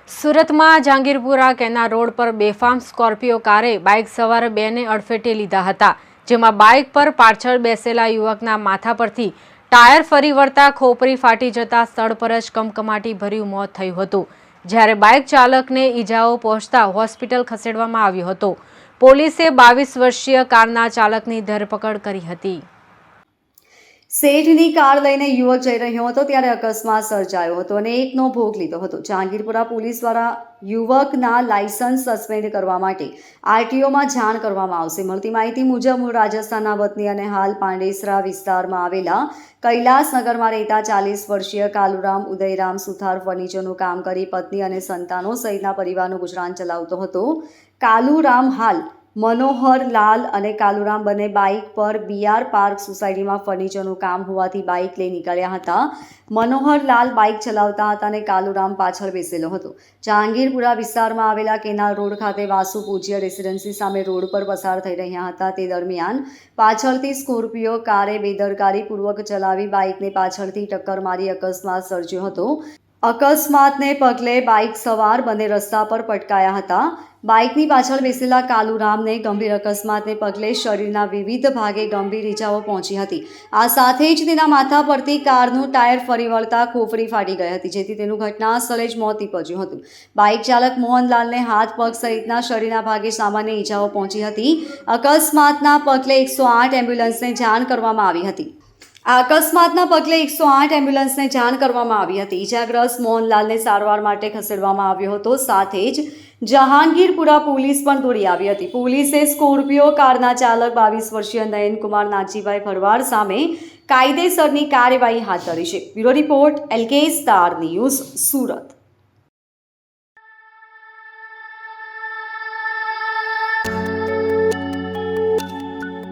સુરતમાં Jahangirpura canal road પર બેફામ સ્કોર્પિયો કારે બાઇક સવાર બેને અડફેટે લીધા હતા, જેમાં બાઇક પર પાછળ બેસેલા યુવકના માથા પરથી ટાયર ફરી વળતા ખોપરી ફાટી જતા સ્થળ પર જ કમકમાટી ભર્યું મોત થયું હતું, જ્યારે બાઇક ચાલકને ઈજાઓ પહોંચતા હોસ્પિટલ ખસેડવામાં આવ્યો હતો। પોલીસે 22 વર્ષીય કારના ચાલકની ધરપકડ કરી હતી। શેઠની કાર લઈને યુવક જઈ રહ્યો હતો ત્યારે અકસ્માત સર્જાયો હતો અને એકનો ભોગ લીધો હતો। જહાંગીરપુરા પોલીસ દ્વારા યુવકના લાયસન્સ સસ્પેન્ડ કરવા માટે આરટીઓમાં જાણ કરવામાં આવશે। મળતી માહિતી મુજબ મૂળ રાજસ્થાનના વતની અને હાલ પાંડેસરા વિસ્તારમાં આવેલા કૈલાસનગરમાં રહેતા 40 વર્ષીય કાલુરામ ઉદયરામ સુથાર ફર્નિચરનું કામ કરી પત્ની અને સંતાનો સહિતના પરિવારનું ગુજરાન ચલાવતો હતો। કાલુરામ હાલ મનોહરલાલ અને કાલુરામ બંને બાઇક પર બીઆર પાર્ક સોસાયટીમાં ફર્નિચરનું કામ હોવાથી બાઇક લઈ નીકળ્યા હતા। મનોહરલાલ બાઇક ચલાવતા હતા અને કાલુરામ પાછળ બેસેલો હતો। જહાંગીરપુરા વિસ્તારમાં આવેલા કેનાલ રોડ ખાતે વાસુ પૂજ્ય રેસિડેન્સી સામે રોડ પર પસાર થઈ રહ્યા હતા તે દરમિયાન પાછળથી સ્કોર્પિયો કારે બેદરકારીપૂર્વક ચલાવી બાઇકને પાછળથી ટક્કર મારી અકસ્માત સર્જ્યો હતો। અકસ્માતને પગલે બાઇક સવાર બંને રસ્તા પર પટકાયા હતા। બાઇકની પાછળ બેસેલા કાલુરામને ગંભીર અકસ્માતને પગલે શરીરના વિવિધ ભાગે ગંભીર ઈજાઓ પહોંચી હતી। આ સાથે જ તેના માથા પરથી કારનું ટાયર ફરી વળતા ખોપરી ફાટી ગઈ હતી, જેથી તેનું ઘટના સ્થળે જ મોત નીપજ્યું હતું। બાઇક ચાલક મોહનલાલને હાથ પગ સહિતના શરીરના ભાગે સામાન્ય ઈજાઓ પહોંચી હતી। અકસ્માતના પગલે 108 એમ્બ્યુલન્સને જાણ કરવામાં આવી હતી। અકસ્માતના પગલે 108 એમ્બ્યુલન્સને જાણ કરવામાં આવી હતી। ઈજાગ્રસ્ત મોહનલાલને સારવાર માટે ખસેડવામાં આવ્યો હતો। સાથે જ જહાંગીરપુરા પોલીસ પણ દોડી આવી હતી। પોલીસે સ્કોર્પિયો કારના ચાલક 22 વર્ષીય નયનકુમાર નાગજીભાઈ ભરવાડ સામે કાયદેસરની કાર્યવાહી હાથ ધરી છે। Bureau report LK star news, Surat.